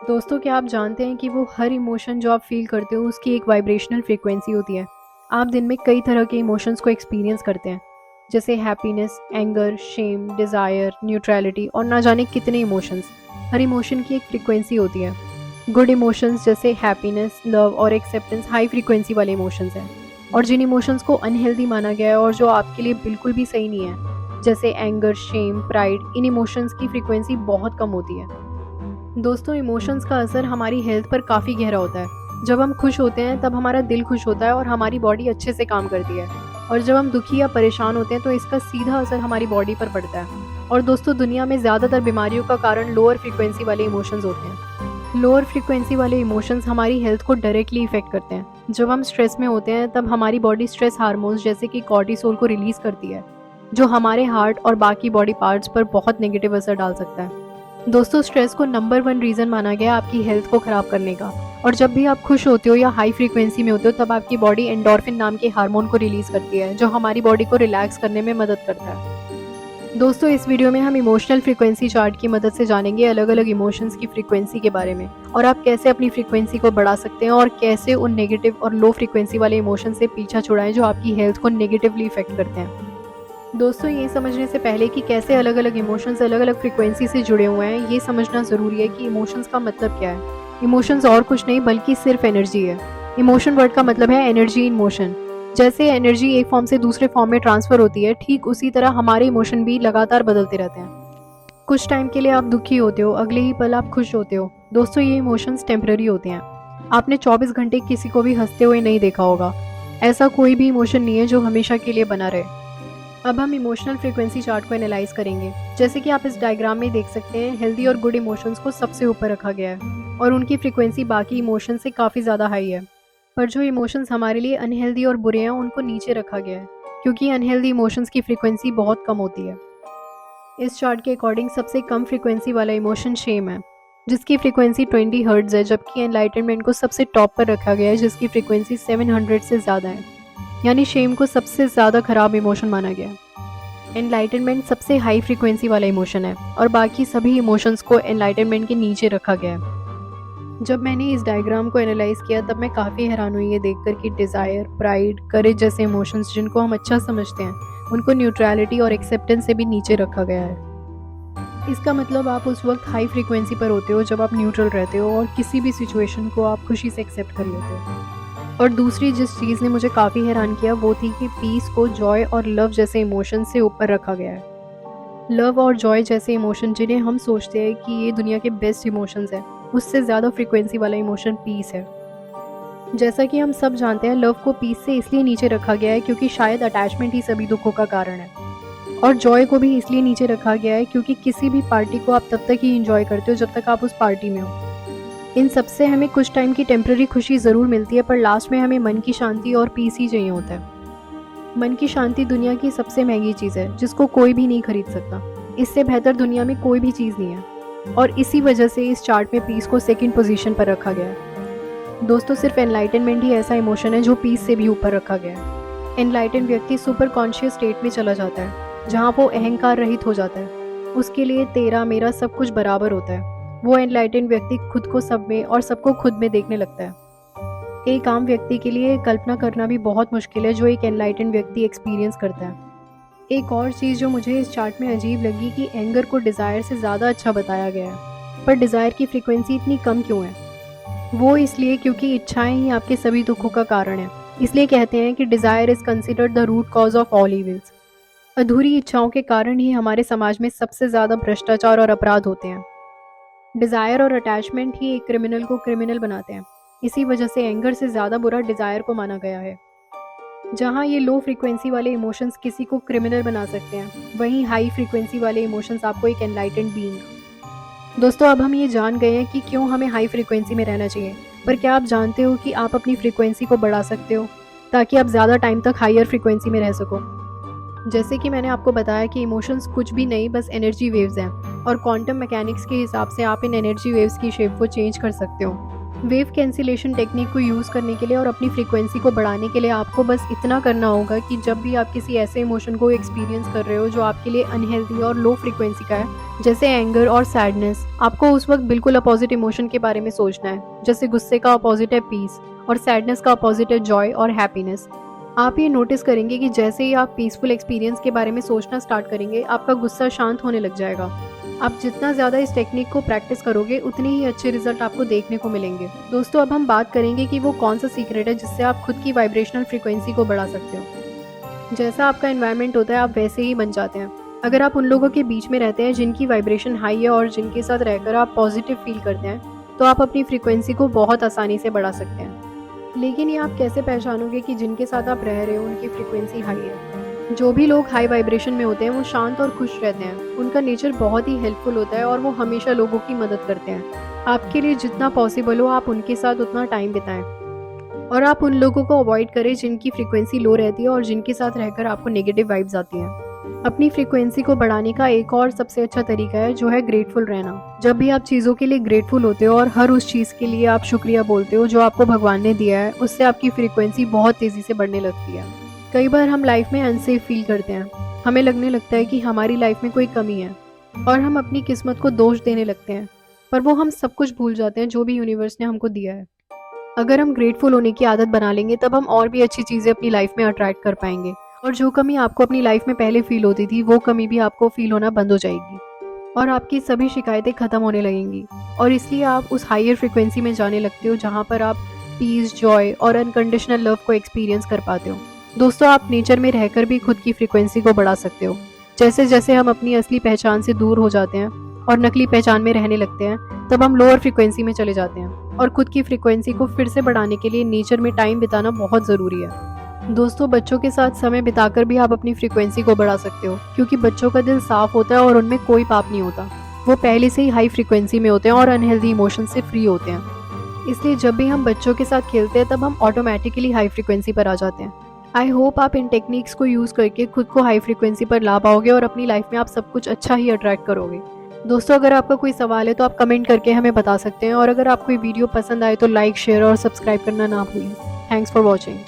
दोस्तों, क्या आप जानते हैं कि वो हर इमोशन जो आप फील करते हो उसकी एक वाइब्रेशनल फ्रीक्वेंसी होती है। आप दिन में कई तरह के इमोशंस को एक्सपीरियंस करते हैं, जैसे happiness, anger, shame, desire, neutrality और ना जाने कितने इमोशंस। हर इमोशन की एक फ्रीक्वेंसी होती है। गुड इमोशंस जैसे हैप्पीनेस, लव और एक्सेप्टेंस हाई फ्रीक्वेंसी वाले इमोशंस हैं, और जिन इमोशंस को अनहेल्दी माना गया है और जो आपके लिए बिल्कुल भी सही नहीं है, जैसे एंगर, शेम, प्राइड, इन इमोशंस की फ्रीक्वेंसी बहुत कम होती है। दोस्तों, इमोशंस का असर हमारी हेल्थ पर काफ़ी गहरा होता है। जब हम खुश होते हैं तब हमारा दिल खुश होता है और हमारी बॉडी अच्छे से काम करती है, और जब हम दुखी या परेशान होते हैं तो इसका सीधा असर हमारी बॉडी पर पड़ता है। और दोस्तों, दुनिया में ज़्यादातर बीमारियों का कारण लोअर फ्रीक्वेंसी वाले इमोशंस होते हैं। लोअर फ्रीक्वेंसी वाले इमोशंस हमारी हेल्थ को डायरेक्टली इफेक्ट करते हैं। जब हम स्ट्रेस में होते हैं तब हमारी बॉडी स्ट्रेस हार्मोन्स जैसे कि कॉर्टिसोल को रिलीज़ करती है, जो हमारे हार्ट और बाकी बॉडी पार्ट्स पर बहुत नेगेटिव असर डाल सकता है। दोस्तों, स्ट्रेस को नंबर 1 रीज़न माना गया है आपकी हेल्थ को ख़राब करने का। और जब भी आप खुश होते हो या हाई फ्रीक्वेंसी में होते हो तब आपकी बॉडी एंडोर्फिन नाम के हार्मोन को रिलीज़ करती है, जो हमारी बॉडी को रिलैक्स करने में मदद करता है। दोस्तों, इस वीडियो में हम इमोशनल फ्रीक्वेंसी चार्ट की मदद से जानेंगे अलग अलग इमोशंस की फ्रीक्वेंसी के बारे में, और आप कैसे अपनी फ्रीक्वेंसी को बढ़ा सकते हैं और कैसे उन नेगेटिव और लो फ्रीक्वेंसी वाले इमोशन से पीछा छुड़ाएं जो आपकी हेल्थ को नेगेटिवली इफेक्ट करते हैं। दोस्तों, ये समझने से पहले कि कैसे अलग अलग इमोशंस अलग अलग फ्रीक्वेंसी से जुड़े हुए हैं, ये समझना ज़रूरी है कि इमोशंस का मतलब क्या है। इमोशंस और कुछ नहीं बल्कि सिर्फ एनर्जी है। इमोशन वर्ड का मतलब है एनर्जी इन मोशन। जैसे एनर्जी एक फॉर्म से दूसरे फॉर्म में ट्रांसफ़र होती है, ठीक उसी तरह हमारे इमोशन भी लगातार बदलते रहते हैं। कुछ टाइम के लिए आप दुखी होते हो, अगले ही पल आप खुश होते हो। दोस्तों, ये इमोशंस टेम्पररी होते हैं। आपने 24 घंटे किसी को भी हंसते हुए नहीं देखा होगा। ऐसा कोई भी इमोशन नहीं है जो हमेशा के लिए बना रहे। अब हम इमोशनल फ्रीक्वेंसी चार्ट को एनालाइज करेंगे। जैसे कि आप इस डायग्राम में देख सकते हैं, हेल्दी और गुड इमोशंस को सबसे ऊपर रखा गया है और उनकी फ्रीक्वेंसी बाकी इमोशंस से काफ़ी ज़्यादा हाई है। पर जो इमोशंस हमारे लिए अनहेल्दी और बुरे हैं उनको नीचे रखा गया है, क्योंकि अनहेल्दी इमोशंस की फ्रीक्वेंसी बहुत कम होती है। इस चार्ट के अकॉर्डिंग सबसे कम फ्रीक्वेंसी वाला इमोशन शेम है, जिसकी फ्रीक्वेंसी 20 हर्ट्ज है, जबकि एनलाइटनमेंट को सबसे टॉप पर रखा गया है, जिसकी फ्रीक्वेंसी 700 से ज़्यादा है। यानी शेम को सबसे ज़्यादा खराब इमोशन माना गया है। एनलाइटनमेंट सबसे हाई फ्रीक्वेंसी वाला इमोशन है और बाकी सभी इमोशंस को एनलाइटनमेंट के नीचे रखा गया है। जब मैंने इस डायग्राम को एनालाइज किया तब मैं काफ़ी हैरान हुई ये देखकर कि डिज़ायर, प्राइड, करेज जैसे इमोशंस जिनको हम अच्छा समझते हैं, उनको न्यूट्रलिटी और एक्सेप्टेंस से भी नीचे रखा गया है। इसका मतलब आप उस वक्त हाई फ्रीक्वेंसी पर होते हो जब आप न्यूट्रल रहते हो और किसी भी सिचुएशन को आप खुशी से एक्सेप्ट कर लेते हो। और दूसरी जिस चीज़ ने मुझे काफ़ी हैरान किया वो थी कि पीस को जॉय और लव जैसे इमोशन से ऊपर रखा गया है। लव और जॉय जैसे इमोशन जिन्हें हम सोचते हैं कि ये दुनिया के बेस्ट इमोशंस हैं, उससे ज़्यादा फ्रीक्वेंसी वाला इमोशन पीस है। जैसा कि हम सब जानते हैं, लव को पीस से इसलिए नीचे रखा गया है क्योंकि शायद अटैचमेंट ही सभी दुखों का कारण है। और जॉय को भी इसलिए नीचे रखा गया है क्योंकि किसी भी पार्टी को आप तब तक ही इंजॉय करते हो जब तक आप उस पार्टी में हो। इन सबसे हमें कुछ टाइम की टेम्पररी खुशी ज़रूर मिलती है, पर लास्ट में हमें मन की शांति और पीस ही चाहिए होता है। मन की शांति दुनिया की सबसे महंगी चीज़ है जिसको कोई भी नहीं खरीद सकता। इससे बेहतर दुनिया में कोई भी चीज़ नहीं है, और इसी वजह से इस चार्ट में पीस को सेकंड पोजीशन पर रखा गया है। दोस्तों, सिर्फ एनलाइटनमेंट ही ऐसा इमोशन है जो पीस से भी ऊपर रखा गया है। एनलाइटन व्यक्ति सुपर कॉन्शियस स्टेट में चला जाता है, जहाँ वो अहंकार रहित हो जाता है। उसके लिए तेरा मेरा सब कुछ बराबर होता है। वो एनलाइटन व्यक्ति खुद को सब में और सबको खुद में देखने लगता है। एक आम व्यक्ति के लिए कल्पना करना भी बहुत मुश्किल है जो एक एनलाइटन व्यक्ति एक्सपीरियंस करता है। एक और चीज़ जो मुझे इस चार्ट में अजीब लगी कि एंगर को डिज़ायर से ज़्यादा अच्छा बताया गया है, पर डिज़ायर की फ्रीक्वेंसी इतनी कम क्यों है? वो इसलिए क्योंकि इच्छाएं ही आपके सभी दुखों का कारण है। इसलिए कहते हैं कि desire is considered the root cause of all evils. अधूरी इच्छाओं के कारण ही हमारे समाज में सबसे ज़्यादा भ्रष्टाचार और अपराध होते हैं। डिज़ायर और अटैचमेंट ही एक क्रिमिनल को क्रिमिनल बनाते हैं। इसी वजह से एंगर से ज़्यादा बुरा डिज़ायर को माना गया है। जहाँ ये लो फ्रीक्वेंसी वाले इमोशंस किसी को क्रिमिनल बना सकते हैं, वहीं हाई फ्रीक्वेंसी वाले इमोशंस आपको एक एनलाइटेंड बीइंग। दोस्तों, अब हम ये जान गए हैं कि क्यों हमें हाई फ्रीक्वेंसी में रहना चाहिए, पर क्या आप जानते हो कि आप अपनी फ्रीक्वेंसी को बढ़ा सकते हो ताकि आप ज़्यादा टाइम तक हायर फ्रीक्वेंसी में रह सको? जैसे कि मैंने आपको बताया कि इमोशंस कुछ भी नहीं, बस एनर्जी वेव्स हैं, और क्वांटम मैकेनिक्स के हिसाब से आप इन एनर्जी वेव्स की शेप को चेंज कर सकते हो। वेव कैंसिलेशन टेक्निक को यूज़ करने के लिए और अपनी फ्रीक्वेंसी को बढ़ाने के लिए आपको बस इतना करना होगा कि जब भी आप किसी ऐसे इमोशन को एक्सपीरियंस कर रहे हो जो आपके लिए अनहेल्दी और लो फ्रीक्वेंसी का है, जैसे एंगर और सैडनेस, आपको उस वक्त बिल्कुल अपोजिट इमोशन के बारे में सोचना है। जैसे गुस्से का अपोजिट है पीस और सैडनेस का अपोजिट है जॉय और हैप्पीनेस। आप ये नोटिस करेंगे कि जैसे ही आप पीसफुल एक्सपीरियंस के बारे में सोचना स्टार्ट करेंगे, आपका गुस्सा शांत होने लग जाएगा। आप जितना ज़्यादा इस टेक्निक को प्रैक्टिस करोगे उतने ही अच्छे रिजल्ट आपको देखने को मिलेंगे। दोस्तों, अब हम बात करेंगे कि वो कौन सा सीक्रेट है जिससे आप खुद की वाइब्रेशनल फ्रीक्वेंसी को बढ़ा सकते हो। जैसा आपका एनवायरनमेंट होता है, आप वैसे ही बन जाते हैं। अगर आप उन लोगों के बीच में रहते हैं जिनकी वाइब्रेशन हाई है और जिनके साथ रहकर आप पॉजिटिव फील करते हैं, तो आप अपनी फ्रीक्वेंसी को बहुत आसानी से बढ़ा सकते हैं। लेकिन ये आप कैसे पहचानोगे कि जिनके साथ आप रह रहे हो उनकी फ्रीक्वेंसी हाई है? जो भी लोग हाई वाइब्रेशन में होते हैं वो शांत और खुश रहते हैं। उनका नेचर बहुत ही हेल्पफुल होता है और वो हमेशा लोगों की मदद करते हैं। आपके लिए जितना पॉसिबल हो आप उनके साथ उतना टाइम बिताएं और आप उन लोगों को अवॉइड करें जिनकी फ्रीक्वेंसी लो रहती है और जिनके साथ रहकर आपको नेगेटिव वाइब्स आती हैं। अपनी फ्रीक्वेंसी को बढ़ाने का एक और सबसे अच्छा तरीका है जो है ग्रेटफुल रहना। जब भी आप चीज़ों के लिए ग्रेटफुल होते हो और हर उस चीज़ के लिए आप शुक्रिया बोलते हो जो आपको भगवान ने दिया है, उससे आपकी फ्रीक्वेंसी बहुत तेज़ी से बढ़ने लगती है। कई बार हम लाइफ में अनसेफ फील करते हैं। हमें लगने लगता है कि हमारी लाइफ में कोई कमी है और हम अपनी किस्मत को दोष देने लगते हैं, पर वो हम सब कुछ भूल जाते हैं जो भी यूनिवर्स ने हमको दिया है। अगर हम ग्रेटफुल होने की आदत बना लेंगे तब हम और भी अच्छी चीज़ें अपनी लाइफ में अट्रैक्ट कर पाएंगे और जो कमी आपको अपनी लाइफ में पहले फील होती थी वो कमी भी आपको फील होना बंद हो जाएगी और आपकी सभी शिकायतें ख़त्म होने लगेंगी और इसलिए आप उस हायर फ्रिक्वेंसी में जाने लगते हो जहाँ पर आप पीस, जॉय और अनकंडीशनल लव को एक्सपीरियंस कर पाते हो। दोस्तों, आप नेचर में रहकर भी खुद की फ्रिक्वेंसी को बढ़ा सकते हो। जैसे जैसे हम अपनी असली पहचान से दूर हो जाते हैं और नकली पहचान में रहने लगते हैं, तब हम लोअर फ्रिक्वेंसी में चले जाते हैं और खुद की फ्रिक्वेंसी को फिर से बढ़ाने के लिए नेचर में टाइम बिताना बहुत ज़रूरी है। दोस्तों, बच्चों के साथ समय बिताकर भी आप अपनी फ्रिक्वेंसी को बढ़ा सकते हो क्योंकि बच्चों का दिल साफ होता है और उनमें कोई पाप नहीं होता। वो पहले से ही हाई फ्रिक्वेंसी में होते हैं और अनहेल्दी इमोशन से फ्री होते हैं। इसलिए जब भी हम बच्चों के साथ खेलते हैं तब हम ऑटोमेटिकली हाई फ्रिक्वेंसी पर आ जाते हैं। आई होप आप इन टेक्निक्स को यूज़ करके खुद को हाई फ्रिक्वेंसी पर ला पाओगे और अपनी लाइफ में आप सब कुछ अच्छा ही अट्रैक्ट करोगे। दोस्तों, अगर आपका कोई सवाल है तो आप कमेंट करके हमें बता सकते हैं और अगर आपको ये वीडियो पसंद आए तो लाइक, शेयर और सब्सक्राइब करना ना भूलें। Thanks for watching.